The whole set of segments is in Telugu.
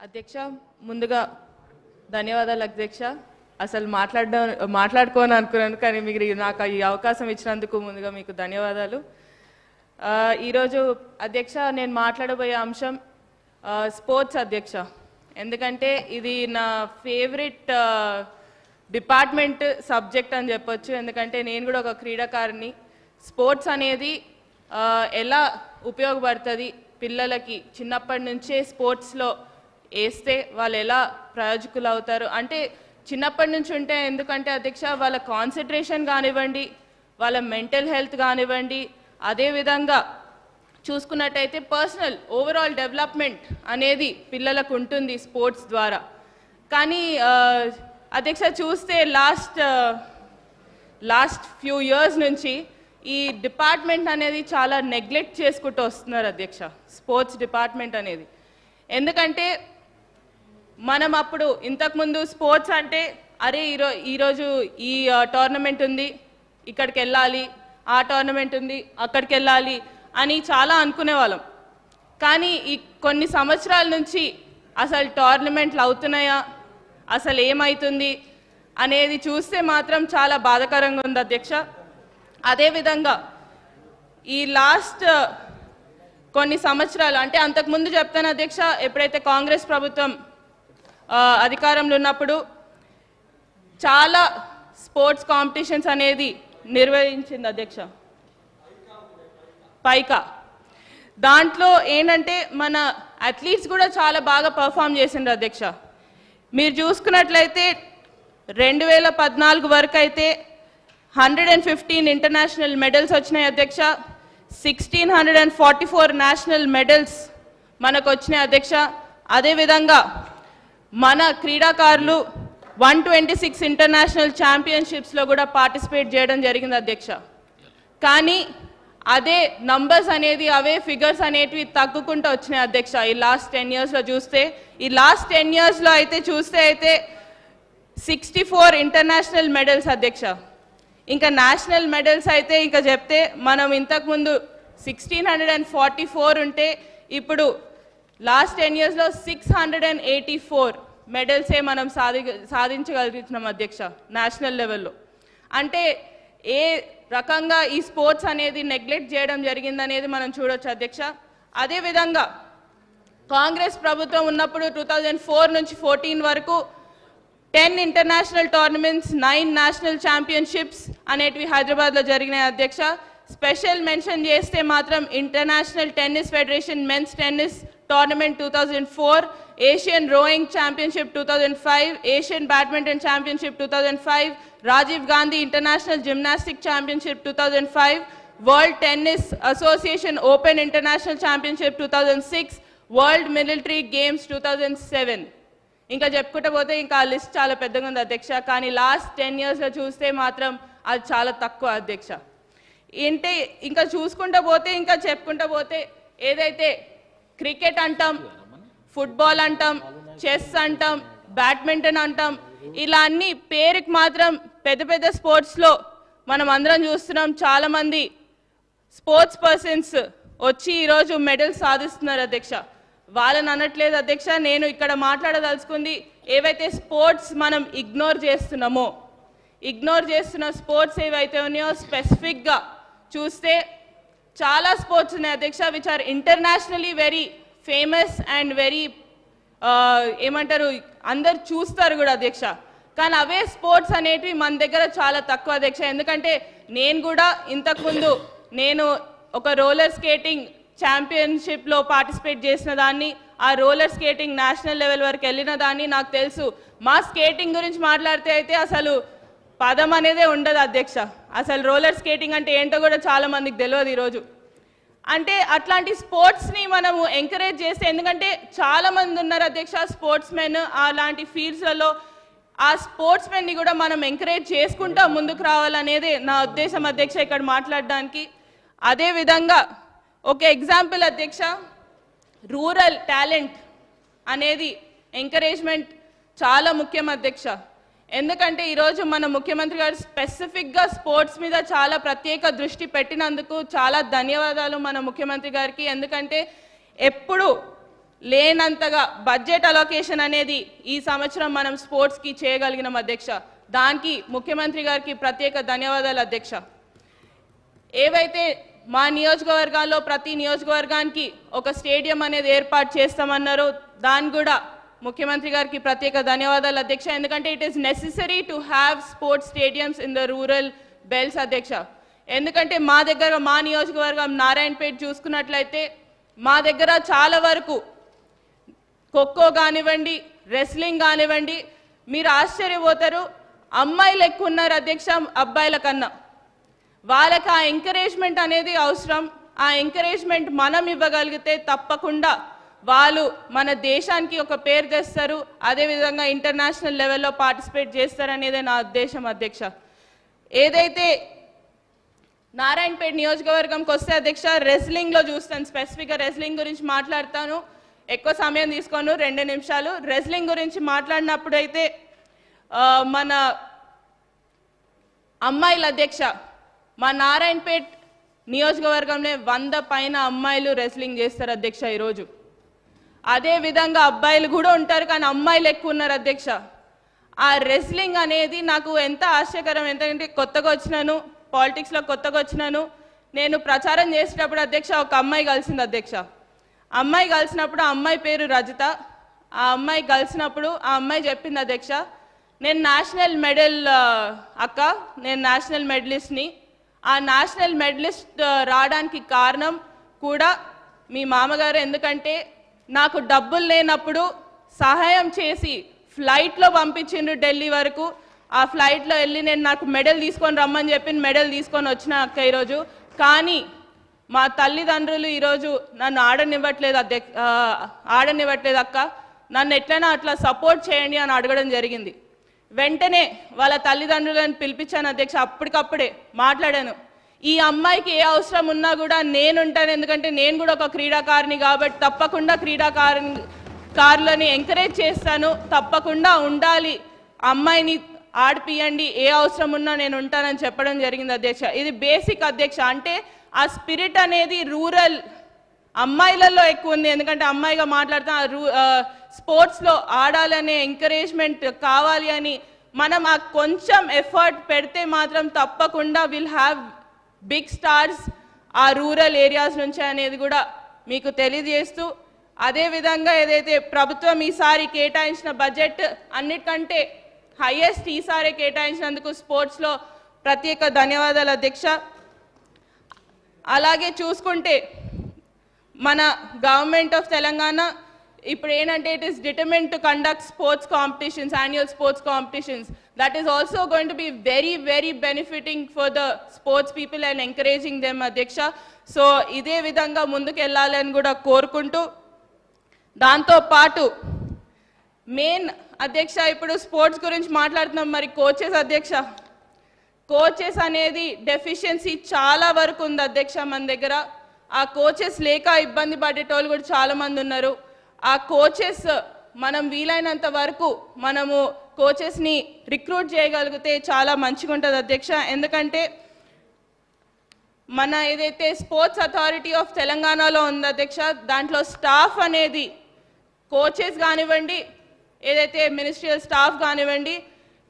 అధ్యక్ష ముందుగా ధన్యవాదాలు అధ్యక్ష. అసలు మాట్లాడుకోని అనుకున్నాను, కానీ మీరు నాకు ఈ అవకాశం ఇచ్చినందుకు ముందుగా మీకు ధన్యవాదాలు. ఈరోజు అధ్యక్ష నేను మాట్లాడబోయే అంశం స్పోర్ట్స్ అధ్యక్ష. ఎందుకంటే ఇది నా ఫేవరెట్ డిపార్ట్మెంట్ సబ్జెక్ట్ అని చెప్పొచ్చు. ఎందుకంటే నేను కూడా ఒక క్రీడాకారిని. స్పోర్ట్స్ అనేది ఎలా ఉపయోగపడుతుంది పిల్లలకి, చిన్నప్పటి నుంచే స్పోర్ట్స్లో వేస్తే వాళ్ళు ఎలా ప్రయోజకులు అవుతారు అంటే చిన్నప్పటి నుంచి ఉంటే, ఎందుకంటే అధ్యక్ష వాళ్ళ కాన్సన్ట్రేషన్ కానివ్వండి, వాళ్ళ మెంటల్ హెల్త్ కానివ్వండి, అదేవిధంగా చూసుకున్నట్టయితే పర్సనల్ ఓవరాల్ డెవలప్మెంట్ అనేది పిల్లలకు ఉంటుంది స్పోర్ట్స్ ద్వారా. కానీ అధ్యక్ష చూస్తే లాస్ట్ ఫ్యూ ఇయర్స్ నుంచి ఈ డిపార్ట్మెంట్ అనేది చాలా నెగ్లెక్ట్ చేసుకుంటూ వస్తున్నారు అధ్యక్ష, స్పోర్ట్స్ డిపార్ట్మెంట్ అనేది. ఎందుకంటే మనం అప్పుడు ఇంతకుముందు స్పోర్ట్స్ అంటే అరే ఈరోజు ఈ టోర్నమెంట్ ఉంది ఇక్కడికి వెళ్ళాలి, ఆ టోర్నమెంట్ ఉంది అక్కడికి వెళ్ళాలి అని చాలా అనుకునేవాళ్ళం. కానీ ఈ కొన్ని సంవత్సరాల నుంచి అసలు టోర్నమెంట్లు అవుతున్నాయా, అసలు ఏమవుతుంది అనేది చూస్తే మాత్రం చాలా బాధాకరంగా ఉంది అధ్యక్ష. అదేవిధంగా ఈ లాస్ట్ కొన్ని సంవత్సరాలు అంటే అంతకుముందు చెప్తాను అధ్యక్ష, ఎప్పుడైతే కాంగ్రెస్ ప్రభుత్వం అధికారంలో ఉన్నప్పుడు చాలా స్పోర్ట్స్ కాంపిటీషన్స్ అనేది నిర్వహించింది అధ్యక్ష. పైకా దాంట్లో ఏంటంటే మన అథ్లీట్స్ కూడా చాలా బాగా పర్ఫామ్ చేసిండ్రు అధ్యక్ష. మీరు చూసుకున్నట్లయితే 2014 వరకు అయితే 115 ఇంటర్నేషనల్ మెడల్స్ వచ్చినాయి అధ్యక్ష. 1644 నేషనల్ మెడల్స్ మనకు వచ్చినాయి అధ్యక్ష. అదేవిధంగా మన క్రీడాకారులు 126 ఇంటర్నేషనల్ ఛాంపియన్షిప్స్లో కూడా పార్టిసిపేట్ చేయడం జరిగింది అధ్యక్ష. కానీ అదే నంబర్స్ అనేది, అవే ఫిగర్స్ అనేటివి తగ్గుకుంటూ వచ్చినాయి అధ్యక్ష. ఈ లాస్ట్ 10 ఇయర్స్లో చూస్తే, ఈ లాస్ట్ 10 ఇయర్స్లో అయితే 64 ఇంటర్నేషనల్ మెడల్స్ అధ్యక్ష. ఇంకా నేషనల్ మెడల్స్ అయితే ఇంకా చెప్తే మనం ఇంతకుముందు 1644 ఉంటే ఇప్పుడు లాస్ట్ 10 ఇయర్స్లో 684 మెడల్సే మనం సాధించగలుగుతున్నాం అధ్యక్ష నేషనల్ లెవెల్లో. అంటే ఏ రకంగా ఈ స్పోర్ట్స్ అనేది నెగ్లెక్ట్ చేయడం జరిగిందనేది మనం చూడొచ్చు అధ్యక్ష. అదేవిధంగా కాంగ్రెస్ ప్రభుత్వం ఉన్నప్పుడు 2004 నుంచి 14 వరకు 10 ఇంటర్నేషనల్ టోర్నమెంట్స్, 9 నేషనల్ ఛాంపియన్షిప్స్ అనేటివి హైదరాబాద్లో జరిగినాయి అధ్యక్ష. స్పెషల్ మెన్షన్ చేస్తే మాత్రం international tennis federation men's tennis tournament 2004, Asian rowing championship 2005, Asian badminton championship 2005, Rajiv Gandhi international gymnastic championship 2005, world tennis association open international championship 2006, world military games 2007. ఇంకా చెప్పుకుంటూ పోతే ఇంకా ఆ లిస్ట్ చాలా పెద్దగా ఉంది అధ్యక్ష. కానీ లాస్ట్ 10 ఇయర్స్లో చూస్తే మాత్రం అది చాలా తక్కువ అధ్యక్ష. ఏంటి ఇంకా చూసుకుంటూ పోతే, ఇంకా చెప్పుకుంటూ పోతే ఏదైతే క్రికెట్ అంటాం, ఫుట్బాల్ అంటాం, చెస్ అంటాం, బ్యాడ్మింటన్ అంటాం, ఇలా అన్ని పేరుకి మాత్రం పెద్ద పెద్ద స్పోర్ట్స్లో మనం అందరం చూస్తున్నాం. చాలామంది స్పోర్ట్స్ పర్సన్స్ వచ్చి ఈరోజు మెడల్స్ సాధిస్తున్నారు అధ్యక్ష. వాళ్ళని అనట్లేదు అధ్యక్ష. నేను ఇక్కడ మాట్లాడదలుచుకుంది ఏవైతే స్పోర్ట్స్ మనం ఇగ్నోర్ చేస్తున్న స్పోర్ట్స్ ఏవైతే ఉన్నాయో స్పెసిఫిక్గా చూస్తే చాలా స్పోర్ట్స్ ఉన్నాయి అధ్యక్ష, which are internationally very famous and very ఏమంటారు అందరు చూస్తారు కూడా అధ్యక్ష. కానీ అవే స్పోర్ట్స్ అనేటివి మన దగ్గర చాలా తక్కువ అధ్యక్ష. ఎందుకంటే నేను కూడా ఇంతకుముందు ఒక రోలర్ స్కేటింగ్ ఛాంపియన్షిప్లో పార్టిసిపేట్ చేసిన దాన్ని, ఆ రోలర్ స్కేటింగ్ నేషనల్ లెవెల్ వరకు వెళ్ళిన దాన్ని. నాకు తెలుసు మా స్కేటింగ్ గురించి మాట్లాడితే అయితే అసలు పదం అనేదే ఉండదు అధ్యక్ష. అసలు రోలర్ స్కేటింగ్ అంటే ఏంటో కూడా చాలా మందికి తెలియదు ఈరోజు. అంటే అట్లాంటి స్పోర్ట్స్ని మనము ఎంకరేజ్ చేస్తే, ఎందుకంటే చాలామంది ఉన్నారు అధ్యక్ష స్పోర్ట్స్ మెన్ అలాంటి ఫీల్డ్స్లలో, ఆ స్పోర్ట్స్ మెన్ని కూడా మనం ఎంకరేజ్ చేసుకుంటూ ముందుకు రావాలనేది నా ఉద్దేశం అధ్యక్ష ఇక్కడ మాట్లాడడానికి. అదేవిధంగా ఒక ఎగ్జాంపుల్ అధ్యక్ష, రూరల్ టాలెంట్ అనేది ఎంకరేజ్మెంట్ చాలా ముఖ్యం అధ్యక్ష. ఎందుకంటే ఈరోజు మన ముఖ్యమంత్రి గారు స్పెసిఫిక్గా స్పోర్ట్స్ మీద చాలా ప్రత్యేక దృష్టి పెట్టినందుకు చాలా ధన్యవాదాలు మన ముఖ్యమంత్రి గారికి. ఎందుకంటే ఎప్పుడు లేనంతగా బడ్జెట్ అలొకేషన్ అనేది ఈ సంవత్సరం మనం స్పోర్ట్స్కి చేయగలిగినాం అధ్యక్ష. దానికి ముఖ్యమంత్రి గారికి ప్రత్యేక ధన్యవాదాలు అధ్యక్ష. ఏవైతే మా నియోజకవర్గాల్లో ప్రతి నియోజకవర్గానికి ఒక స్టేడియం అనేది ఏర్పాటు చేస్తామన్నారో దాన్ని కూడా ముఖ్యమంత్రి గారికి ప్రత్యేక ధన్యవాదాలు అధ్యక్ష. ఎందుకంటే it is necessary to have sports stadiums in the rural belts అధ్యక్ష. ఎందుకంటే మా దగ్గర మా నియోజకవర్గం నారాయణపేట చూసుకున్నట్లయితే మా దగ్గర చాలా వరకు ఖోఖో కానివ్వండి, రెస్లింగ్ కానివ్వండి, మీరు ఆశ్చర్యపోతారు, అమ్మాయిలు ఎక్కువ ఉన్నారు అధ్యక్ష అబ్బాయిల కన్నా. వాళ్ళకి ఆ ఎంకరేజ్మెంట్ అనేది అవసరం. ఆ ఎంకరేజ్మెంట్ మనం ఇవ్వగలిగితే తప్పకుండా వాళ్ళు మన దేశానికి ఒక పేరు తెస్తారు, అదేవిధంగా ఇంటర్నేషనల్ లెవెల్లో పార్టిసిపేట్ చేస్తారనేదే నా ఉద్దేశం అధ్యక్ష. ఏదైతే నారాయణపేట నియోజకవర్గంకి వస్తే అధ్యక్ష రెస్లింగ్లో చూస్తాను, స్పెసిఫిక్గా రెస్లింగ్ గురించి మాట్లాడతాను. ఎక్కువ సమయం తీసుకోను, 2 నిమిషాలు. రెస్లింగ్ గురించి మాట్లాడినప్పుడు అయితే మన అమ్మాయిల అధ్యక్ష మా నారాయణపేట నియోజకవర్గంలో 100 పైన అమ్మాయిలు రెస్లింగ్ చేస్తారు అధ్యక్ష ఈరోజు. అదేవిధంగా అబ్బాయిలు కూడా ఉంటారు, కానీ అమ్మాయిలు ఎక్కువ ఉన్నారు అధ్యక్ష. ఆ రెస్లింగ్ అనేది నాకు ఎంత ఆశ్చర్యకరం, ఎందుకంటే కొత్తగా వచ్చినాను, పాలిటిక్స్లో కొత్తగా వచ్చినాను. నేను ప్రచారం చేసేటప్పుడు అధ్యక్ష ఒక అమ్మాయి కలిసింది అధ్యక్ష. అమ్మాయి కలిసినప్పుడు ఆ అమ్మాయి పేరు రజిత. ఆ అమ్మాయి కలిసినప్పుడు ఆ అమ్మాయి చెప్పింది అధ్యక్ష, నేను నేషనల్ మెడల్ అక్క, నేను నేషనల్ మెడలిస్ట్ని. ఆ నేషనల్ మెడలిస్ట్ రావడానికి కారణం కూడా మీ మామగారు. ఎందుకంటే నాకు డబ్బులు లేనప్పుడు సహాయం చేసి ఫ్లైట్లో పంపించిండ్రు ఢిల్లీ వరకు. ఆ ఫ్లైట్లో వెళ్ళి నేను నాకు మెడల్ తీసుకొని రమ్మని చెప్పి మెడల్ తీసుకొని వచ్చిన అక్క ఈరోజు. కానీ మా తల్లిదండ్రులు ఈరోజు నన్ను ఆడనివ్వట్లేదు అక్క, నన్ను ఎట్లైనా అట్లా సపోర్ట్ చేయండి అని అడగడం జరిగింది. వెంటనే వాళ్ళ తల్లిదండ్రులను పిలిపించాను అధ్యక్ష. అప్పటికప్పుడే మాట్లాడాను, ఈ అమ్మాయికి ఏ అవసరం ఉన్నా కూడా నేనుంటాను, ఎందుకంటే నేను కూడా ఒక క్రీడాకారిని కాబట్టి తప్పకుండా క్రీడాకారులని ఎంకరేజ్ చేస్తాను, తప్పకుండా ఉండాలి, అమ్మాయిని ఆడిపియండి, ఏ అవసరం ఉన్నా నేను ఉంటానని చెప్పడం జరిగింది అధ్యక్ష. ఇది బేసిక్ అధ్యక్ష. అంటే ఆ స్పిరిట్ అనేది రూరల్ అమ్మాయిలలో ఎక్కువ ఉంది. ఎందుకంటే అమ్మాయిగా మాట్లాడుతాం, స్పోర్ట్స్లో ఆడాలనే ఎంకరేజ్మెంట్ కావాలి అని మనం ఆ కొంచెం ఎఫర్ట్ పెడితే మాత్రం తప్పకుండా విల్ హ్యావ్ బిగ్ స్టార్స్ ఆ రూరల్ ఏరియాస్ నుంచి అనేది కూడా మీకు తెలియజేస్తూ, అదేవిధంగా ఏదైతే ప్రభుత్వం ఈసారి కేటాయించిన బడ్జెట్ అన్నిటికంటే హైయెస్ట్ ఈసారి కేటాయించినందుకు స్పోర్ట్స్లో ప్రత్యేక ధన్యవాదాలు అధ్యక్ష. అలాగే చూసుకుంటే మన గవర్నమెంట్ ఆఫ్ తెలంగాణ ఇప్పుడు ఏంటంటే it is determined to conduct sports competitions, annual sports competitions. That is also going to be very very benefiting for the sports people and encouraging them అధ్యక్ష. సో ఇదే విధంగా ముందుకు వెళ్ళాలని కూడా కోరుకుంటూ, దాంతోపాటు మెయిన్ అధ్యక్ష ఇప్పుడు స్పోర్ట్స్ గురించి మాట్లాడుతున్నాం, మరి కోచెస్ అధ్యక్ష. కోచెస్ అనేది డెఫిషియన్సీ చాలా వరకు ఉంది అధ్యక్ష మన దగ్గర. ఆ కోచెస్ లేక ఇబ్బంది పడేటోళ్ళు కూడా చాలామంది ఉన్నారు. ఆ కోచెస్ మనం వీలైనంత వరకు మనము కోచెస్ని రిక్రూట్ చేయగలిగితే చాలా మంచిగా ఉంటుంది అధ్యక్ష. ఎందుకంటే మన ఏదైతే స్పోర్ట్స్ అథారిటీ ఆఫ్ తెలంగాణలో ఉంది అధ్యక్ష, దాంట్లో స్టాఫ్ అనేది కోచెస్ కానివ్వండి, ఏదైతే మినిస్ట్రియల్ స్టాఫ్ కానివ్వండి,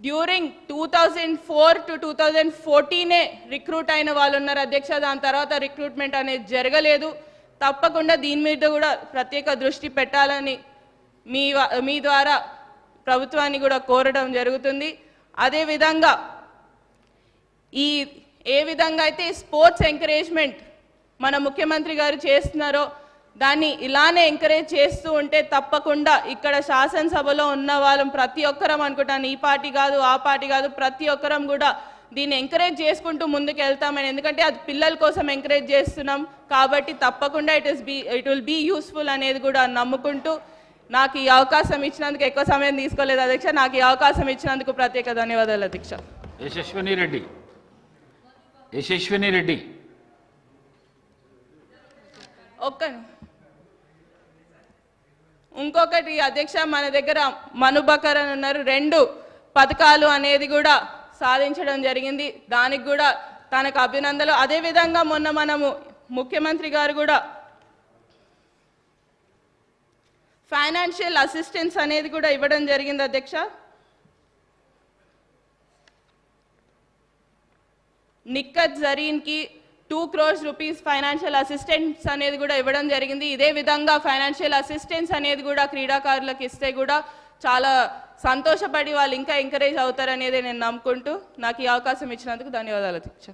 డ్యూరింగ్ 2004 to 2014 రిక్రూట్ అయిన వాళ్ళు ఉన్నారు అధ్యక్ష. దాని తర్వాత రిక్రూట్మెంట్ అనేది జరగలేదు. తప్పకుండా దీని మీద కూడా ప్రత్యేక దృష్టి పెట్టాలని మీ ద్వారా ప్రభుత్వాన్ని కూడా కోరడం జరుగుతుంది. అదేవిధంగా ఏ విధంగా అయితే స్పోర్ట్స్ ఎంకరేజ్మెంట్ మన ముఖ్యమంత్రి గారు చేస్తున్నారో దాన్ని ఇలానే ఎంకరేజ్ చేస్తూ ఉంటే తప్పకుండా ఇక్కడ శాసనసభలో ఉన్న వాళ్ళం ప్రతి ఒక్కరం అనుకుంటాను, ఈ పార్టీ కాదు ఆ పార్టీ కాదు, ప్రతి ఒక్కరం కూడా దీన్ని ఎంకరేజ్ చేసుకుంటూ ముందుకు వెళ్తామని. ఎందుకంటే అది పిల్లల కోసం ఎంకరేజ్ చేస్తున్నాం కాబట్టి తప్పకుండా ఇట్ విల్ బీ యూస్ఫుల్ అనేది కూడా నమ్ముకుంటూ, నాకు ఈ అవకాశం ఇచ్చినందుకు ఎక్కువ సమయం తీసుకోలేదు అధ్యక్ష, నాకు ఈ అవకాశం ఇచ్చినందుకు ప్రత్యేక ధన్యవాదాలు అధ్యక్ష. యశస్విని రెడ్డి ఇంకొకటి అధ్యక్ష, మన దగ్గర మనుబకర్ అని ఉన్నారు, 2 పథకాలు అనేది కూడా సాధించడం జరిగింది, దానికి కూడా తనకు అభినందనలు. అదేవిధంగా మొన్న మనము ముఖ్యమంత్రి గారు కూడా ఫైనాన్షియల్ అసిస్టెన్స్ అనేది కూడా ఇవ్వడం జరిగింది అధ్యక్ష. నిక్కత్ జరీన్కి 2 crores rupees ఫైనాన్షియల్ అసిస్టెన్స్ అనేది కూడా ఇవ్వడం జరిగింది. ఇదే విధంగా ఫైనాన్షియల్ అసిస్టెన్స్ అనేది కూడా క్రీడాకారులకు ఇస్తే కూడా చాలా సంతోషపడి వాళ్ళు ఇంకా ఎంకరేజ్ అవుతారనేది నేను నమ్ముకుంటూ నాకు ఈ అవకాశం ఇచ్చినందుకు ధన్యవాదాలు అధ్యక్ష.